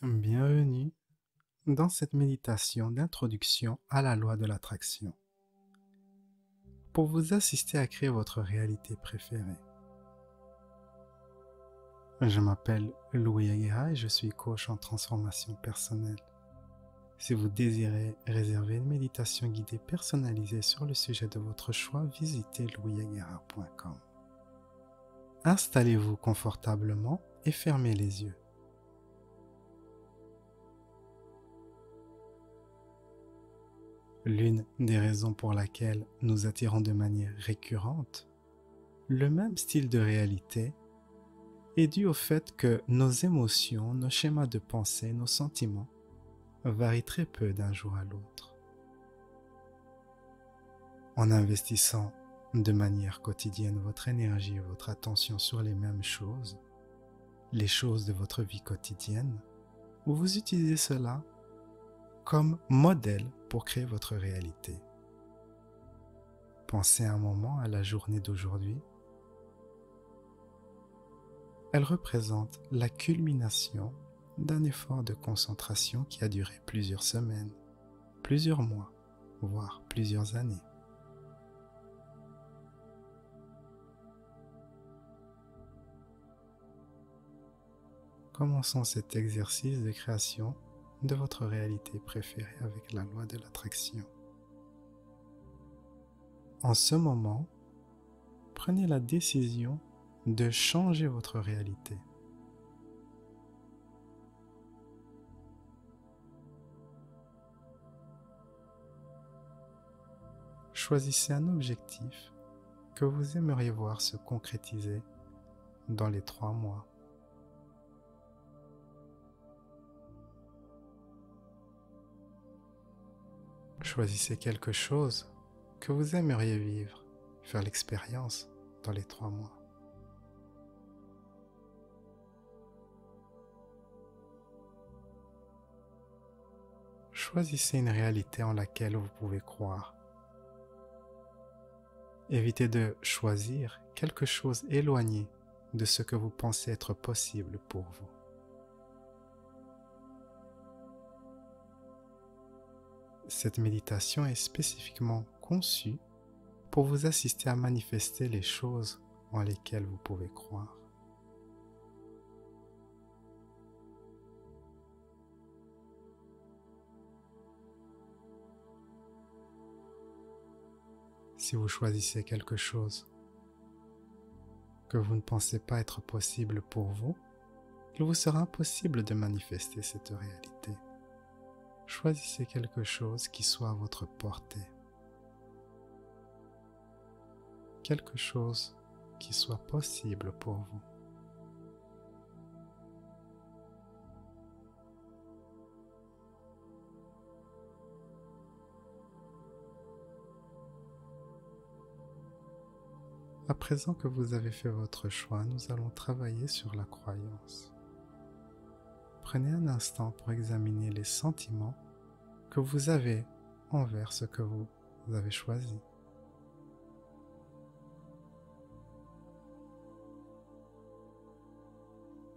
Bienvenue dans cette méditation d'introduction à la loi de l'attraction pour vous assister à créer votre réalité préférée. Je m'appelle Louis Aguirre et je suis coach en transformation personnelle. Si vous désirez réserver une méditation guidée personnalisée sur le sujet de votre choix, visitez louisaguirre.com. Installez-vous confortablement et fermez les yeux. L'une des raisons pour laquelle nous attirons de manière récurrente le même style de réalité est due au fait que nos émotions, nos schémas de pensée, nos sentiments varient très peu d'un jour à l'autre. En investissant de manière quotidienne votre énergie et votre attention sur les mêmes choses, les choses de votre vie quotidienne, vous utilisez cela comme modèle pour créer votre réalité. Pensez un moment à la journée d'aujourd'hui. Elle représente la culmination d'un effort de concentration qui a duré plusieurs semaines, plusieurs mois, voire plusieurs années. Commençons cet exercice de création de votre réalité préférée avec la loi de l'attraction. En ce moment, prenez la décision de changer votre réalité. Choisissez un objectif que vous aimeriez voir se concrétiser dans les 3 mois. Choisissez quelque chose que vous aimeriez vivre, faire l'expérience dans les 3 mois. Choisissez une réalité en laquelle vous pouvez croire. Évitez de choisir quelque chose éloigné de ce que vous pensez être possible pour vous. Cette méditation est spécifiquement conçue pour vous assister à manifester les choses en lesquelles vous pouvez croire. Si vous choisissez quelque chose que vous ne pensez pas être possible pour vous, il vous sera impossible de manifester cette réalité. Choisissez quelque chose qui soit à votre portée. Quelque chose qui soit possible pour vous. À présent que vous avez fait votre choix, nous allons travailler sur la croyance. Prenez un instant pour examiner les sentiments que vous avez envers ce que vous avez choisi.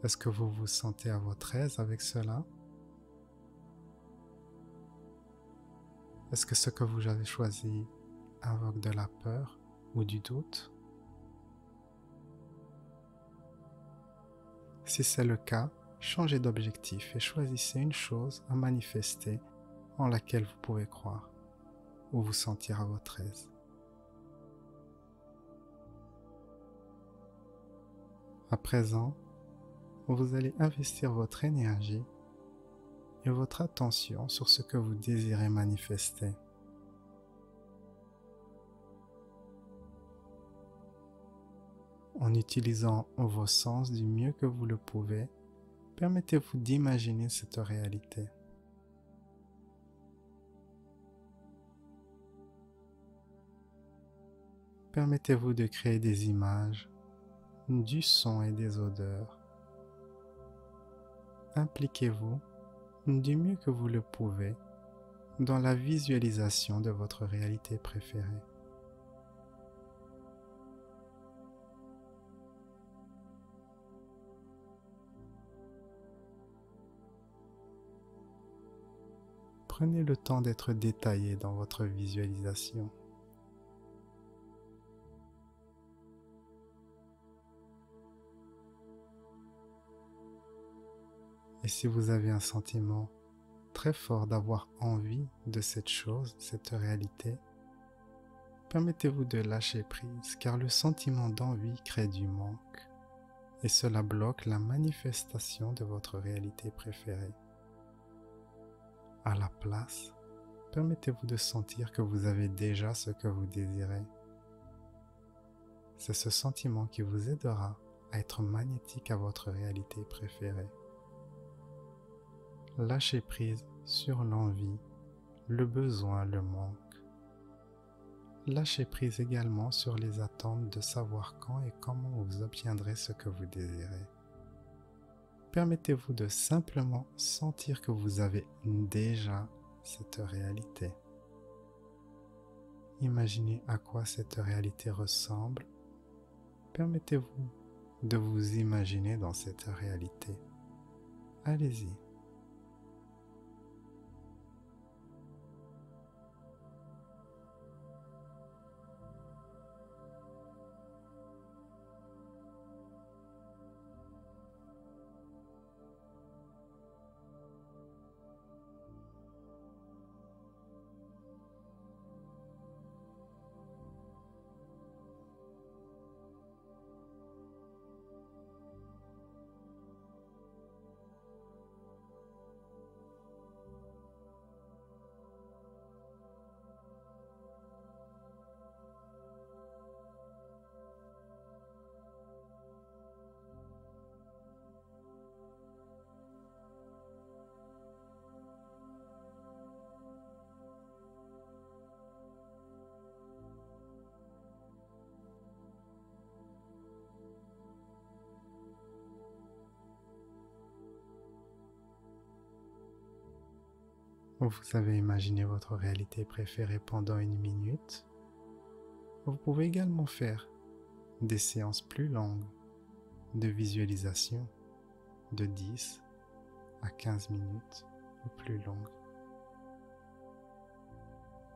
Est-ce que vous vous sentez à votre aise avec cela? Est-ce que ce que vous avez choisi invoque de la peur ou du doute? Si c'est le cas, changez d'objectif et choisissez une chose à manifester en laquelle vous pouvez croire ou vous sentir à votre aise. À présent, vous allez investir votre énergie et votre attention sur ce que vous désirez manifester. En utilisant vos sens du mieux que vous le pouvez, permettez-vous d'imaginer cette réalité. Permettez-vous de créer des images, du son et des odeurs. Impliquez-vous du mieux que vous le pouvez dans la visualisation de votre réalité préférée. Prenez le temps d'être détaillé dans votre visualisation. Et si vous avez un sentiment très fort d'avoir envie de cette chose, cette réalité, permettez-vous de lâcher prise, car le sentiment d'envie crée du manque, et cela bloque la manifestation de votre réalité préférée. À la place, permettez-vous de sentir que vous avez déjà ce que vous désirez. C'est ce sentiment qui vous aidera à être magnétique à votre réalité préférée. Lâchez prise sur l'envie, le besoin, le manque. Lâchez prise également sur les attentes de savoir quand et comment vous obtiendrez ce que vous désirez. Permettez-vous de simplement sentir que vous avez déjà cette réalité. Imaginez à quoi cette réalité ressemble. Permettez-vous de vous imaginer dans cette réalité. Allez-y. Vous avez imaginé votre réalité préférée pendant 1 minute. Vous pouvez également faire des séances plus longues de visualisation de 10 à 15 minutes ou plus longues.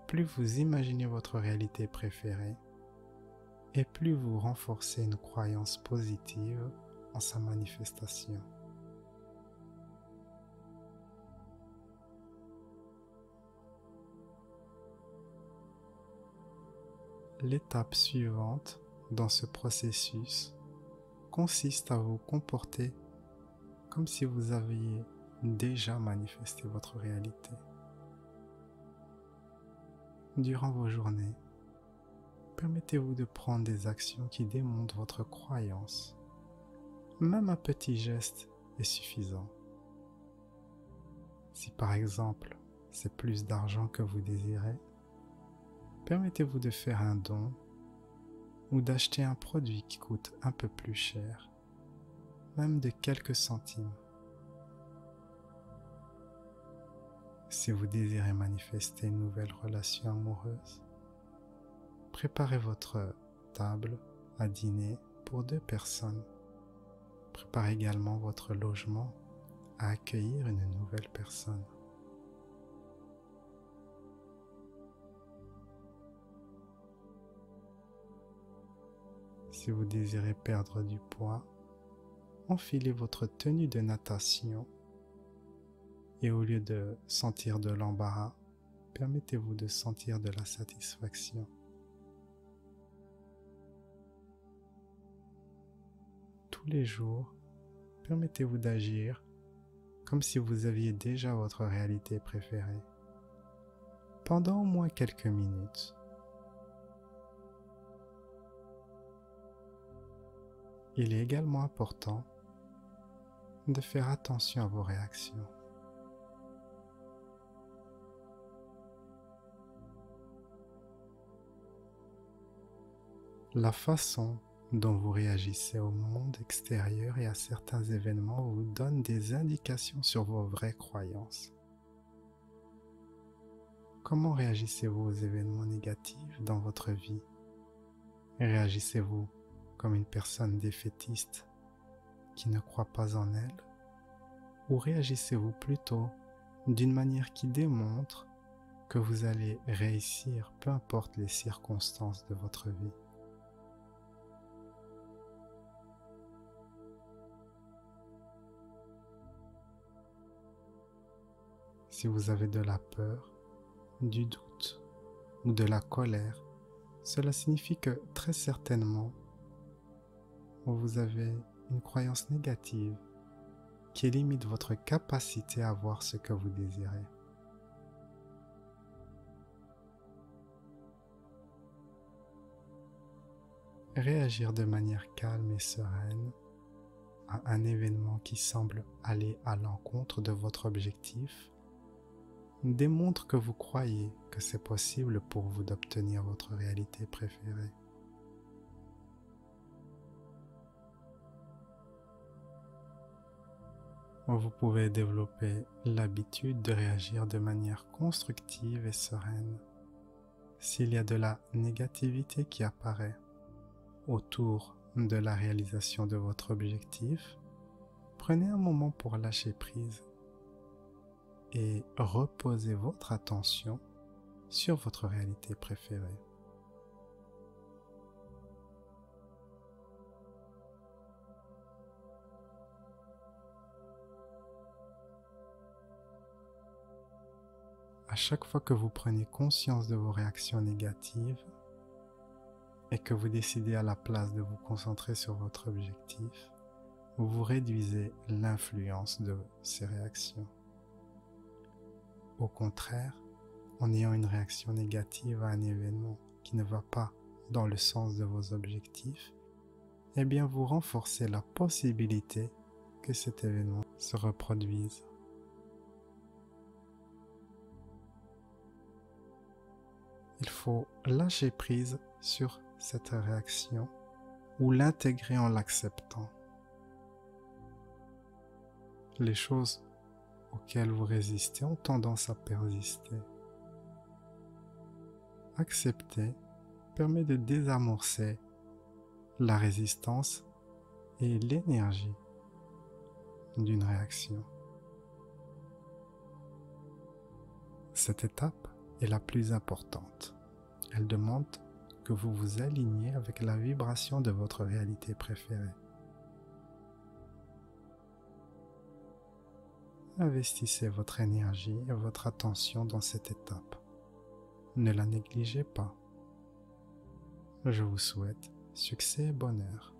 Plus vous imaginez votre réalité préférée et plus vous renforcez une croyance positive en sa manifestation. L'étape suivante dans ce processus consiste à vous comporter comme si vous aviez déjà manifesté votre réalité. Durant vos journées, permettez-vous de prendre des actions qui démontrent votre croyance. Même un petit geste est suffisant. Si par exemple, c'est plus d'argent que vous désirez, permettez-vous de faire un don ou d'acheter un produit qui coûte un peu plus cher, même de quelques centimes. Si vous désirez manifester une nouvelle relation amoureuse, préparez votre table à dîner pour 2 personnes. Préparez également votre logement à accueillir une nouvelle personne. Si vous désirez perdre du poids, enfilez votre tenue de natation et au lieu de sentir de l'embarras, permettez-vous de sentir de la satisfaction. Tous les jours, permettez-vous d'agir comme si vous aviez déjà votre réalité préférée, pendant au moins quelques minutes. Il est également important de faire attention à vos réactions. La façon dont vous réagissez au monde extérieur et à certains événements vous donne des indications sur vos vraies croyances. Comment réagissez-vous aux événements négatifs dans votre vie? Réagissez-vous comme une personne défaitiste qui ne croit pas en elle? Ou réagissez-vous plutôt d'une manière qui démontre que vous allez réussir peu importe les circonstances de votre vie. Si vous avez de la peur, du doute ou de la colère, cela signifie que très certainement, vous avez une croyance négative qui limite votre capacité à voir ce que vous désirez. Réagir de manière calme et sereine à un événement qui semble aller à l'encontre de votre objectif démontre que vous croyez que c'est possible pour vous d'obtenir votre réalité préférée. Vous pouvez développer l'habitude de réagir de manière constructive et sereine. S'il y a de la négativité qui apparaît autour de la réalisation de votre objectif, prenez un moment pour lâcher prise et reposez votre attention sur votre réalité préférée. À chaque fois que vous prenez conscience de vos réactions négatives et que vous décidez à la place de vous concentrer sur votre objectif, vous réduisez l'influence de ces réactions. Au contraire, en ayant une réaction négative à un événement qui ne va pas dans le sens de vos objectifs, eh bien vous renforcez la possibilité que cet événement se reproduise. Il faut lâcher prise sur cette réaction ou l'intégrer en l'acceptant. Les choses auxquelles vous résistez ont tendance à persister. Accepter permet de désamorcer la résistance et l'énergie d'une réaction. Cette étape est la plus importante. Elle demande que vous vous aligniez avec la vibration de votre réalité préférée. Investissez votre énergie et votre attention dans cette étape. Ne la négligez pas. Je vous souhaite succès et bonheur.